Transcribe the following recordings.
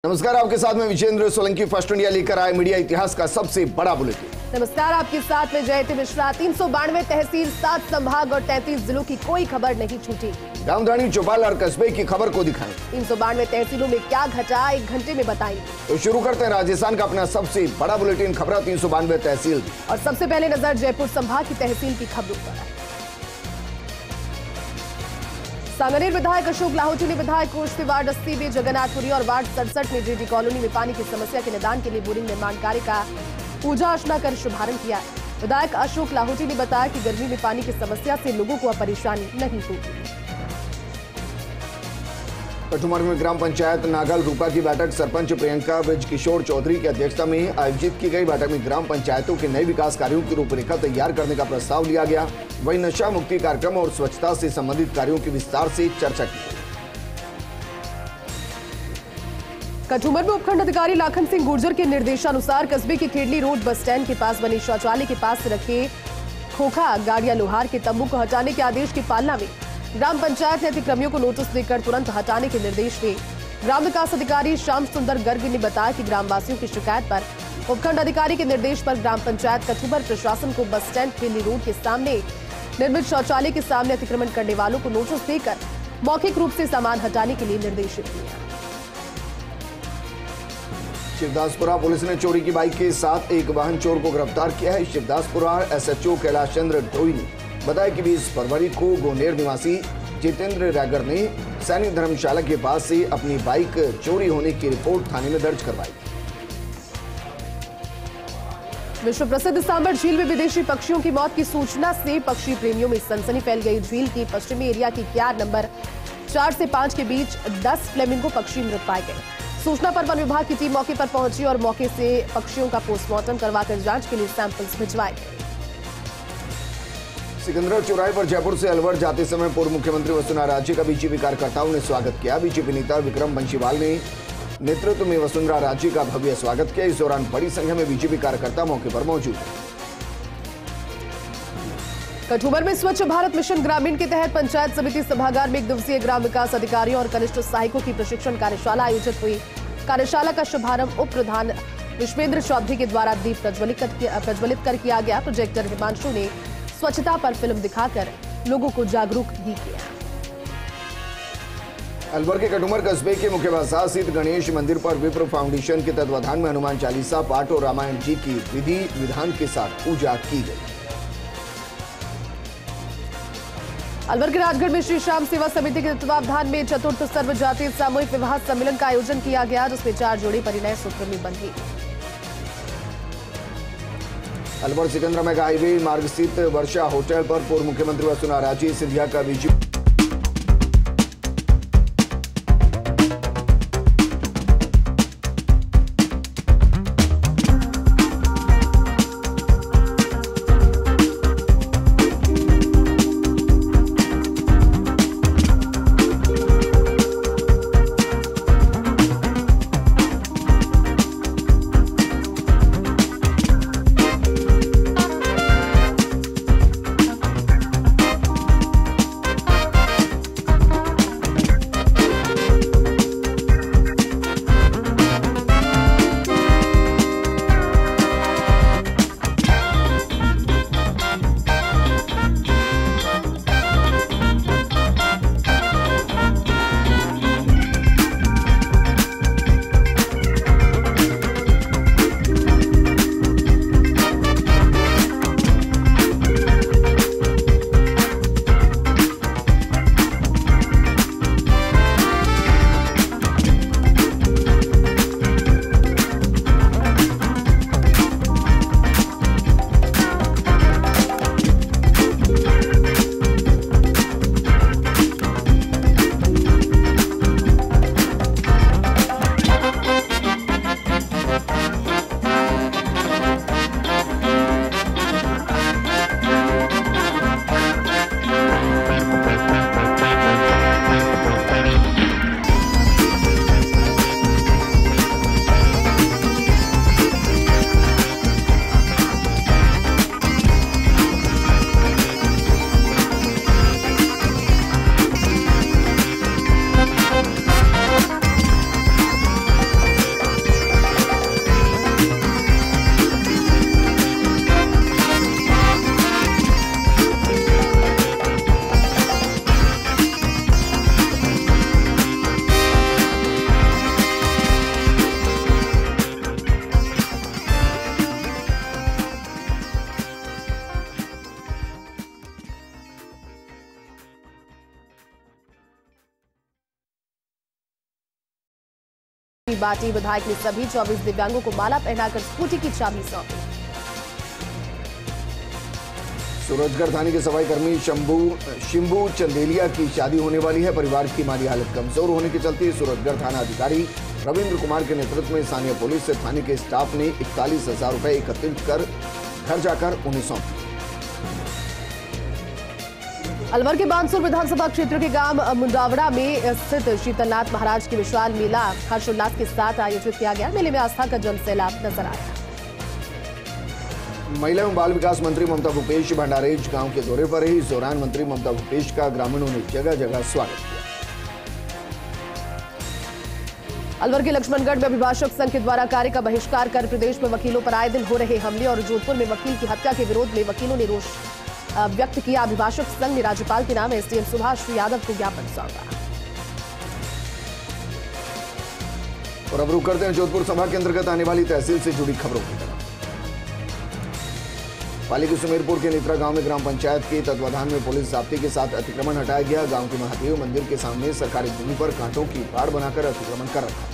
नमस्कार, आपके साथ में विजेंद्र सोलंकी। फर्स्ट इंडिया लेकर आए मीडिया इतिहास का सबसे बड़ा बुलेटिन। नमस्कार, आपके साथ में जयती मिश्रा। 392 तहसील, 7 संभाग और 33 जिलों की कोई खबर नहीं छूटी। रामधानी, चौपाल और कस्बे की खबर को दिखाएं। 392 तहसीलों में क्या घटा, 1 घंटे में बताएंगे। तो शुरू करते हैं राजस्थान का अपना सबसे बड़ा बुलेटिन, खबर 392 तहसील। और सबसे पहले नजर जयपुर संभाग की तहसील की खबरों पर। सांगनेर विधायक अशोक लाहौटी ने विधायक कोष से वार्ड 80 में जगन्नाथपुरी और वार्ड 67 में जेडी कॉलोनी में पानी की समस्या के निदान के लिए बोरिंग निर्माण कार्य का पूजा अर्चना कर शुभारंभ किया। विधायक अशोक लाहौटी ने बताया कि गर्मी में पानी की समस्या से लोगों को अब परेशानी नहीं होगी। कठुमर में ग्राम पंचायत नागल रूपा की बैठक सरपंच प्रियंका ब्रज किशोर चौधरी की अध्यक्षता में आयोजित की गई। बैठक में ग्राम पंचायतों के नए विकास कार्यों की रूपरेखा तैयार करने का प्रस्ताव लिया गया। वहीं नशा मुक्ति कार्यक्रम और स्वच्छता से संबंधित कार्यों की विस्तार से चर्चा की। कठुमर में उपखंड अधिकारी लाखन सिंह गुर्जर के निर्देशानुसार कस्बे के खेड़ली रोड बस स्टैंड के पास बने शौचालय के पास रखे खोखा गाड़ियां लोहार के तंबू को हटाने के आदेश की पालना में ग्राम पंचायत ने अतिक्रमियों को नोटिस देकर तुरंत हटाने के निर्देश दिए। ग्राम विकास अधिकारी श्याम सुंदर गर्ग ने बताया कि ग्रामवासियों की शिकायत पर उपखंड अधिकारी के निर्देश पर ग्राम पंचायत कठुमर प्रशासन को बस स्टैंड खेड़ली रोड के सामने निर्मित शौचालय के सामने अतिक्रमण करने वालों को नोटिस देकर मौखिक रूप से सामान हटाने के लिए निर्देशित किया। शिवदासपुरा पुलिस ने चोरी की बाइक के साथ एक वाहन चोर को गिरफ्तार किया है। शिवदासपुरा एसएचओ कैलाश चंद्र ढोई ने बताया कि 20 फरवरी को गोनेर निवासी जितेंद्र रैगर ने सैनिक धर्मशाला के पास से अपनी बाइक चोरी होने की रिपोर्ट थाने में दर्ज करवाई। विश्व प्रसिद्ध सांबर झील में विदेशी पक्षियों की मौत की सूचना से पक्षी प्रेमियों में सनसनी फैल गई। झील की पश्चिमी एरिया की क्यार नंबर 4 से 5 के बीच 10 फ्लेमिंगो पक्षी मृत पाए गए। सूचना पर वन विभाग की टीम मौके पर पहुंची और मौके से पक्षियों का पोस्टमार्टम करवाकर जांच के लिए सैंपल्स भिजवाए गए। सिकंदरा चौराहे पर जयपुर से अलवर जाते समय पूर्व मुख्यमंत्री वसुंधरा राजे का बीजेपी कार्यकर्ताओं ने स्वागत किया। बीजेपी नेता विक्रम बंशीवाल ने नेतृत्व में वसुंधरा राजे का भव्य स्वागत किया। इस दौरान बड़ी संख्या में बीजेपी कार्यकर्ता मौके पर मौजूद हैं। कठुमर में स्वच्छ भारत मिशन ग्रामीण के तहत पंचायत समिति सभागार में 1 दिवसीय ग्राम विकास अधिकारियों और कनिष्ठ सहायकों की प्रशिक्षण कार्यशाला आयोजित हुई। कार्यशाला का शुभारंभ उप प्रधान विश्वेंद्र चौधरी के द्वारा दीप प्रज्वलित कर किया गया। प्रोजेक्टर हिमांशु ने स्वच्छता पर फिल्म दिखाकर लोगों को जागरूक भी किया। अलवर के कठुमर कस्बे के मुख्य बाजार स्थित गणेश मंदिर पर विप्र फाउंडेशन के तत्वाधान में हनुमान चालीसा पाठ और रामायण जी की विधि विधान के साथ पूजा की गई। अलवर के राजगढ़ में श्री श्याम सेवा समिति के तत्वावधान में चतुर्थ सर्व जातीय सामूहिक विवाह सम्मेलन का आयोजन किया गया, जिसमें 4 जोड़ी परिणय सूत्र में बंधी। अलवर सिकंदरा मेगा हाईवे मार्ग स्थित वर्षा होटल पर पूर्व मुख्यमंत्री वसुंधरा राजे सिंधिया का बीजेपी बाटी। विधायक ने सभी 24 दिव्यांगों को माला पहनाकर स्कूटी की चाबी सौंपी। सूरजगढ़ थाने के सफाई कर्मी शिंबू चंदेलिया की शादी होने वाली है। परिवार की माली हालत कमजोर होने के चलते सूरजगढ़ थाना अधिकारी रविंद्र कुमार के नेतृत्व में स्थानीय पुलिस से थाने के स्टाफ ने 41,000 रुपए एकत्रित कर घर जाकर उन्हें सौंपे। अलवर के बानसूर विधानसभा क्षेत्र के गांव मुंडावड़ा में स्थित शीतलनाथ महाराज की विशाल मेला हर्षोल्लास के साथ आयोजित किया गया। मेले में आस्था का जनसैलाब नजर आया। महिला एवं बाल विकास मंत्री ममता भूपेश भंडारेज गांव के दौरे पर रही। इस दौरान मंत्री ममता भूपेश का ग्रामीणों ने जगह जगह स्वागत किया। अलवर के लक्ष्मणगढ़ में अभिभाषक संघ के द्वारा कार्य का बहिष्कार कर प्रदेश में वकीलों पर आए दिन हो रहे हमले और जोधपुर में वकील की हत्या के विरोध में वकीलों ने रोष व्यक्त किया। अभिभाषक संघ ने राज्यपाल के नाम एसडीएम सुभाष यादव को ज्ञापन सौंपा। और अब रुक करते हैं जोधपुर सभा के अंतर्गत आने वाली तहसील से जुड़ी खबरों की तरफ। पाली के सुमेरपुर के नेत्रा गांव में ग्राम पंचायत के तत्वाधान में पुलिस जाब्ते के साथ अतिक्रमण हटाया गया। गांव के महादेव मंदिर के सामने सरकारी भूमि पर कांटों की बाड़ बनाकर अतिक्रमण कर रखा।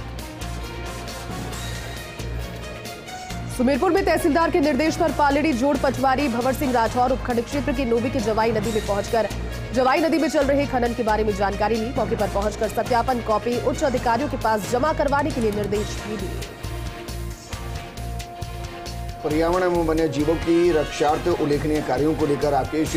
सुमेरपुर में तहसीलदार के निर्देश पर पालेड़ी जोड़ पटवारी भंवर सिंह राठौर उपखंड क्षेत्र की नोवी की जवाई नदी में पहुंचकर जवाई नदी में चल रहे खनन के बारे में जानकारी ली। मौके पर पहुंचकर सत्यापन कॉपी उच्च अधिकारियों के पास जमा करवाने के लिए निर्देश भी दिए। पर्यावरण एवं वन्य जीवों की रक्षार्थ उल्लेखनीय कार्यों को लेकर राकेश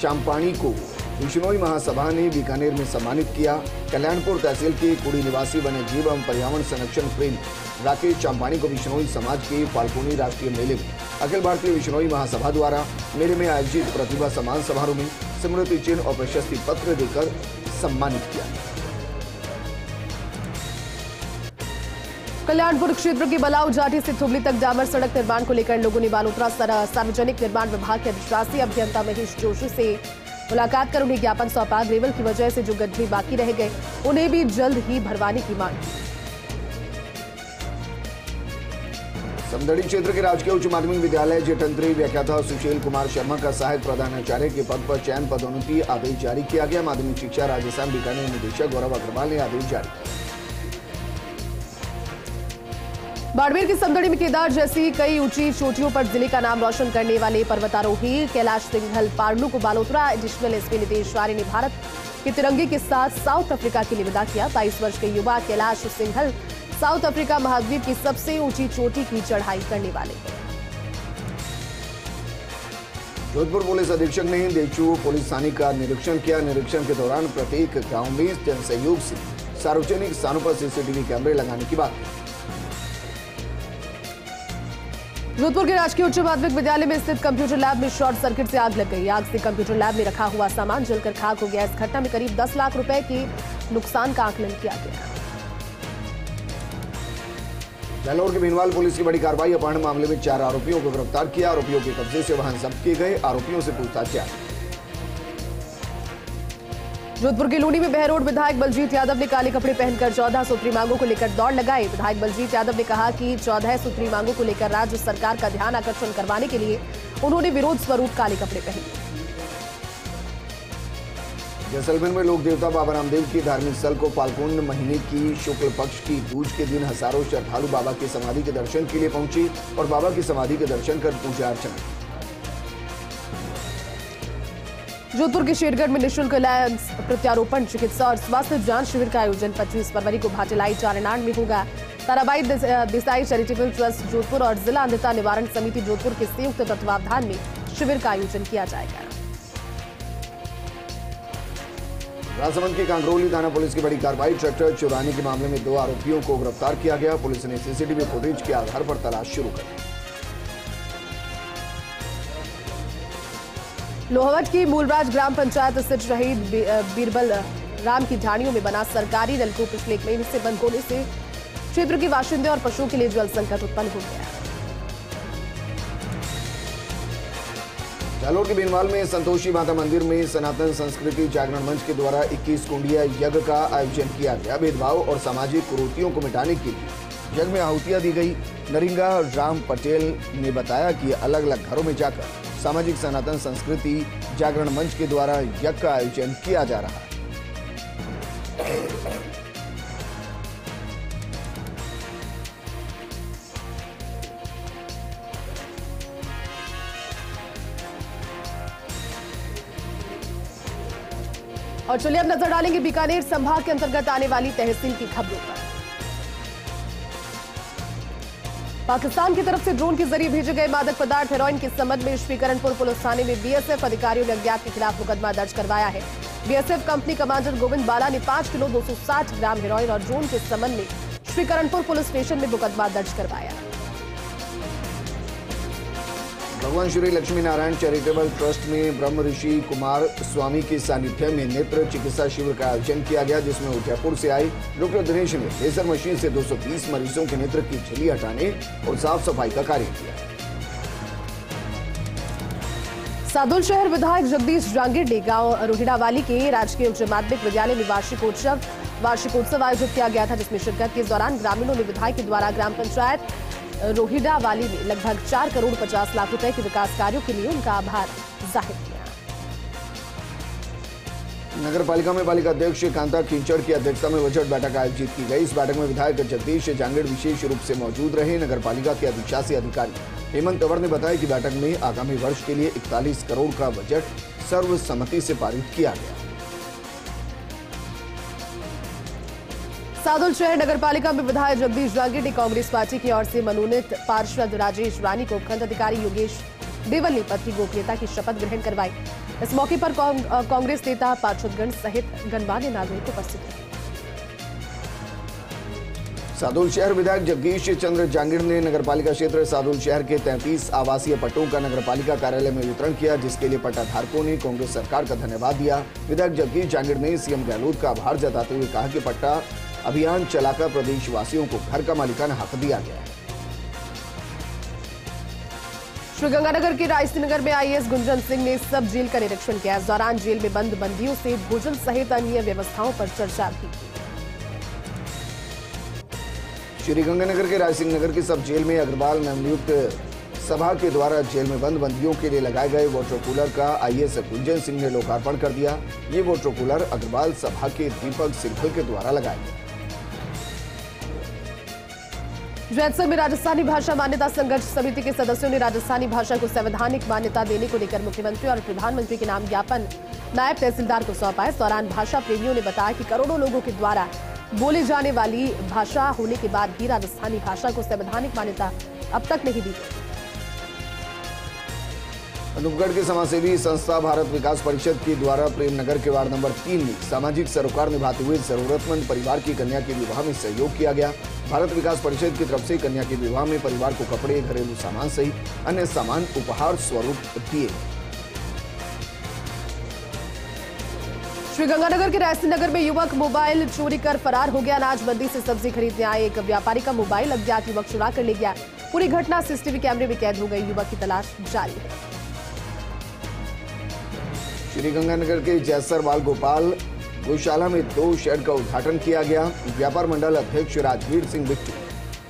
चांपानी को बिश्नोई महासभा ने बीकानेर में सम्मानित किया। कल्याणपुर तहसील के कुड़ी निवासी वन्य जीव एवं पर्यावरण संरक्षण प्रेमी राकेश चांपानी को बिश्नोई समाज के फाल्गुनी राष्ट्रीय मेले में अखिल भारतीय बिश्नोई महासभा द्वारा मेले में आयोजित प्रतिभा सम्मान समारोह में स्मृति चिन्ह और प्रशस्ति पत्र देकर सम्मानित किया। कल्याणपुर क्षेत्र की बलाऊ जाठी से थुबली तक डामर सड़क निर्माण को लेकर लोगों ने बालोतरा सार्वजनिक निर्माण विभाग के अधिशासी अभियंता महेश जोशी से मुलाकात कर उन्हें ज्ञापन सौंपा। ग्रेवल की वजह से जो गड्ढे बाकी रह गए उन्हें भी जल्द ही भरवाने की मांग की। समदड़ी क्षेत्र के राजकीय उच्च माध्यमिक विद्यालय जेठंत्री व्याख्याता सुशील कुमार शर्मा का सहायक प्रधानाचार्य के पद पर चयन पदोन्नति आदेश जारी किया गया। माध्यमिक शिक्षा राजस्थान बीकानेर निदेशक गौरव अग्रवाल ने आदेश जारी किया। बाड़मेर की समदड़ी में केदार जैसी कई ऊंची चोटियों पर जिले का नाम रोशन करने वाले पर्वतारोही कैलाश सिंघल पार्लू को बालोतरा एडिशनल एसपी नितेश आर्य ने भारत के तिरंगे के साथ साउथ अफ्रीका के लिए विदा किया। 22 वर्ष के युवा कैलाश सिंघल साउथ अफ्रीका महाद्वीप की सबसे ऊंची चोटी की चढ़ाई करने वाले हैं। जोधपुर पुलिस अधीक्षक ने देचू पुलिस थाने का निरीक्षण किया। निरीक्षण के दौरान प्रत्येक गांव में जन सहयोग से सार्वजनिक स्थानों पर सीसीटीवी कैमरे लगाने की बात। जोधपुर के राजकीय उच्च माध्यमिक विद्यालय में स्थित कंप्यूटर लैब में शॉर्ट सर्किट से आग लग गई। आग से कंप्यूटर लैब में रखा हुआ सामान जलकर खाक हो गया। इस घटना में करीब 10 लाख रुपए के नुकसान का आकलन किया गया। जालौर के भीनवाल पुलिस की बड़ी कार्रवाई। अपहरण मामले में 4 आरोपियों को गिरफ्तार किया। आरोपियों के कब्जे से वाहन जब्त किए गए। आरोपियों से पूछताछ जारी। जोधपुर के लूनी में बहरोड विधायक बलजीत यादव ने काले कपड़े पहनकर 14 सूत्री मांगों को लेकर दौड़ लगाई। विधायक बलजीत यादव ने कहा कि 14 सूत्री मांगों को लेकर राज्य सरकार का ध्यान आकर्षण करवाने के लिए उन्होंने विरोध स्वरूप काले कपड़े पहने। जैसलमेर में लोक देवता बाबा रामदेव की धार्मिक स्थल को फाल्गुन महीने की शुक्ल पक्ष की दूज के दिन हजारों श्रद्धालु बाबा की समाधि के दर्शन के लिए पहुंचे और बाबा की समाधि के दर्शन कर पूजा अर्चना। जोधपुर के शेरगढ़ में निःशुल्क लैंस प्रत्यारोपण चिकित्सा और स्वास्थ्य जांच शिविर का आयोजन 25 फरवरी को भाटीलाई चारनाड़ में होगा। ताराबाई देसाई चैरिटेबल ट्रस्ट जोधपुर और जिला अंधता निवारण समिति जोधपुर के संयुक्त तत्वावधान में शिविर का आयोजन किया जाएगा। राजसमंद की कांकरोली थाना पुलिस की बड़ी कार्रवाई। ट्रैक्टर चुराने के मामले में 2 आरोपियों को गिरफ्तार किया गया। पुलिस ने सीसीटीवी फुटेज के आधार पर तलाश शुरू कर दी। लोहवट की मूलराज ग्राम पंचायत स्थित शहीद बीरबल राम की ढाणियों में बना सरकारी नलकूप पिछले 1 महीने से बंद होने से क्षेत्र के बाशिंदे और पशुओं के लिए जल संकट उत्पन्न हो गया। जालौर के भीनवाल में संतोषी माता मंदिर में सनातन संस्कृति जागरण मंच के द्वारा 21 कुंडिया यज्ञ का आयोजन किया गया। भेदभाव और सामाजिक कुरीतियों को मिटाने के लिए यज्ञ में आहुतियां दी गई। नरिंगा राम पटेल ने बताया कि अलग अलग घरों में जाकर सामाजिक सनातन संस्कृति जागरण मंच के द्वारा यज्ञ का आयोजन किया जा रहा है। और चलिए अब नजर डालेंगे बीकानेर संभाग के अंतर्गत आने वाली तहसील की खबरों पर। पाकिस्तान की तरफ से ड्रोन के जरिए भेजे गए मादक पदार्थ हेरोइन के संबंध में श्रीकरणपुर पुलिस थाने में बीएसएफ अधिकारियों ने अज्ञात के खिलाफ मुकदमा दर्ज करवाया है। बीएसएफ कंपनी कमांडर गोविंद बाला ने 5 किलो 260 ग्राम हेरोइन और ड्रोन के संबंध में श्रीकरणपुर पुलिस स्टेशन में मुकदमा दर्ज करवाया। भगवान श्री लक्ष्मी नारायण चैरिटेबल ट्रस्ट में ब्रह्म ऋषि कुमार स्वामी के सानिध्य में नेत्र चिकित्सा शिविर का आयोजन किया गया, जिसमें उदयपुर से आए डॉक्टर दिनेश ने लेजर मशीन से 220 मरीजों के नेत्र की झिल्ली हटाने और साफ सफाई का कार्य किया। सादुल शहर विधायक जगदीश जांगीर ने गांव रोहिड़ावाली के राजकीय उच्च माध्यमिक विद्यालय में वार्षिकोत्सव आयोजित किया गया था, जिसमें शिरकत के दौरान ग्रामीणों ने विधायक के द्वारा ग्राम पंचायत रोहिड़ावाली में लगभग 4 करोड़ 50 लाख रुपए के विकास कार्यों के लिए उनका आभार जाहिर किया। नगर पालिका में पालिका अध्यक्ष कांता कीचड़ की अध्यक्षता में बजट बैठक आयोजित की गई। इस बैठक में विधायक जगदीश जांगीर विशेष रूप से मौजूद रहे। नगर पालिका के अधिशासी अधिकारी हेमंत तंवर ने बताया कि बैठक में आगामी वर्ष के लिए 41 करोड़ का बजट सर्वसम्मति से पारित किया गया। सादुल शहर नगर पालिका में विधायक जगदीश जांगीर ने कांग्रेस पार्टी की ओर से मनोनीत पार्षद राजेश रानी को उपखंड अधिकारी योगेश देवल ने पद की गोपनीयता की शपथ ग्रहण करवाई। इस मौके पर कांग्रेस नेता पार्षदगण सहित गणमान्य नागरिक उपस्थित थे। सादुल शहर विधायक जगदीश चंद्र जांगीर ने नगरपालिका क्षेत्र सादुल शहर के 33 आवासीय पट्टों का नगरपालिका कार्यालय में वितरण किया, जिसके लिए पट्टा धारकों ने कांग्रेस सरकार का धन्यवाद दिया। विधायक जगदीश जांगीर ने सीएम गहलोत का आभार जताते हुए कहा कि पट्टा अभियान चलाकर प्रदेशवासियों को घर का मालिकाना हक दिया गया है। श्रीगंगानगर के रायसीनगर में आईएएस गुंजन सिंह ने सब जेल का निरीक्षण किया। इस दौरान जेल में बंद बंदियों से भोजन सहित अन्य व्यवस्थाओं पर चर्चा भी की। श्रीगंगानगर के रायसिंह नगर की सब जेल में अग्रवाल नवनियुक्त सभा के द्वारा जेल में बंद बंदियों के लिए लगाए गए वाटर कूलर का आईएएस गुंजन सिंह ने लोकार्पण कर दिया। ये वाटर कूलर अग्रवाल सभा के दीपक सिंघल के द्वारा लगाए गए। जैतसर में राजस्थानी भाषा मान्यता संघर्ष समिति के सदस्यों ने राजस्थानी भाषा को संवैधानिक मान्यता देने को लेकर मुख्यमंत्री और प्रधानमंत्री के नाम ज्ञापन नायब तहसीलदार को सौंपा। इस दौरान भाषा प्रेमियों ने बताया कि करोड़ों लोगों के द्वारा बोले जाने वाली भाषा होने के बाद भी राजस्थानी भाषा को संवैधानिक मान्यता अब तक नहीं दी गई। अनूपगढ़ के समाजसेवी संस्था भारत विकास परिषद के द्वारा प्रेमनगर के वार्ड नंबर 3 में सामाजिक सरोकार निभाते हुए जरूरतमंद परिवार की कन्या के विवाह में सहयोग किया गया। भारत विकास परिषद की तरफ से कन्या के विवाह में परिवार को कपड़े, घरेलू सामान सहित अन्य सामान उपहार स्वरूप दिए गए। श्रीगंगानगर के रायसिंह नगर में युवक मोबाइल चोरी कर फरार हो गया। अनाज मंडी से सब्जी खरीदने आए एक व्यापारी का मोबाइल अज्ञात युवक चुरा कर ले गया। पूरी घटना सीसीटीवी कैमरे में कैद हो गई। युवक की तलाश जारी है। श्रीगंगानगर के जैसर बाल गोपाल गौशाला में 2 शेड का उद्घाटन किया गया। व्यापार मंडल अध्यक्ष राजवीर सिंह बिट्टू,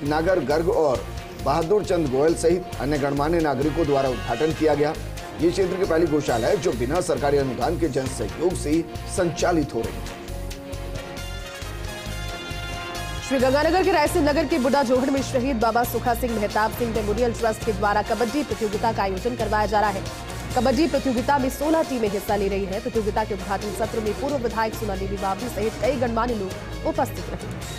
नागर गर्ग और बहादुर चंद गोयल सहित अन्य गणमान्य नागरिकों द्वारा उद्घाटन किया गया। ये क्षेत्र की पहली गौशाला है जो बिना सरकारी अनुदान के जन सहयोग से संचालित हो रही है। श्रीगंगानगर के रायसिंह नगर के बुढ़ा जोहड़ में शहीद बाबा सुखा सिंह मेहताब सिंह मेमोरियल ट्रस्ट के द्वारा कबड्डी प्रतियोगिता का आयोजन करवाया जा रहा है। कबड्डी प्रतियोगिता में 16 टीमें हिस्सा ले रही है। प्रतियोगिता के उद्घाटन सत्र में पूर्व विधायक सोना देवी बावरी सहित कई गणमान्य लोग उपस्थित रहे।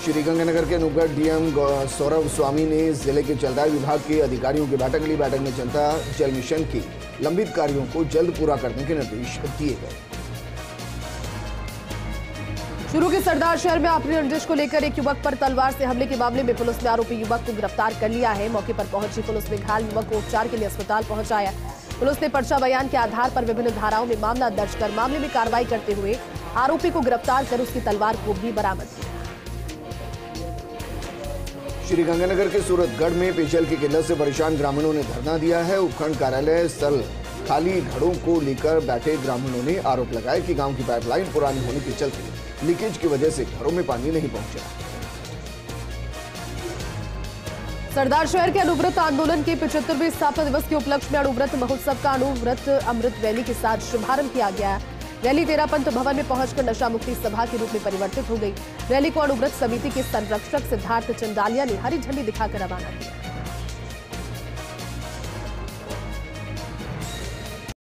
श्रीगंगानगर के अनूपगढ़ डीएम सौरभ स्वामी ने जिले के जलदाय विभाग के अधिकारियों की बैठक ली। बैठक में जनता जल मिशन के लंबित कार्यों को जल्द पूरा करने के निर्देश दिए गए। शुरू के सरदार शहर में आखिरी निर्देश को लेकर एक युवक पर तलवार से हमले के मामले में पुलिस ने आरोपी युवक को गिरफ्तार कर लिया है। मौके पर पहुंची पुलिस ने घायल युवक को उपचार के लिए अस्पताल पहुंचाया। पुलिस ने पर्चा बयान के आधार पर विभिन्न धाराओं में मामला दर्ज कर मामले में कार्रवाई करते हुए आरोपी को गिरफ्तार कर उसकी तलवार को भी बरामद किया। श्रीगंगानगर के सूरतगढ़ में पेयजल की किल्लत से परेशान ग्रामीणों ने धरना दिया है। उपखंड कार्यालय स्थल खाली घड़ों को लेकर बैठे ग्रामीणों ने आरोप लगाया कि गांव की पाइपलाइन पुरानी होने के चलते लीकेज की वजह से घरों में पानी नहीं पहुंचा। सरदार शहर के अणुव्रत आंदोलन के 75वें स्थापना दिवस के उपलक्ष्य में अणुव्रत महोत्सव का अणुव्रत अमृत रैली के साथ शुभारंभ किया गया। रैली तेरापंथ भवन में पहुंचकर नशा मुक्ति सभा के रूप में परिवर्तित हो गई। रैली को अणुव्रत समिति के संरक्षक सिद्धार्थ चंदालिया ने हरी झंडी दिखाकर रवाना किया।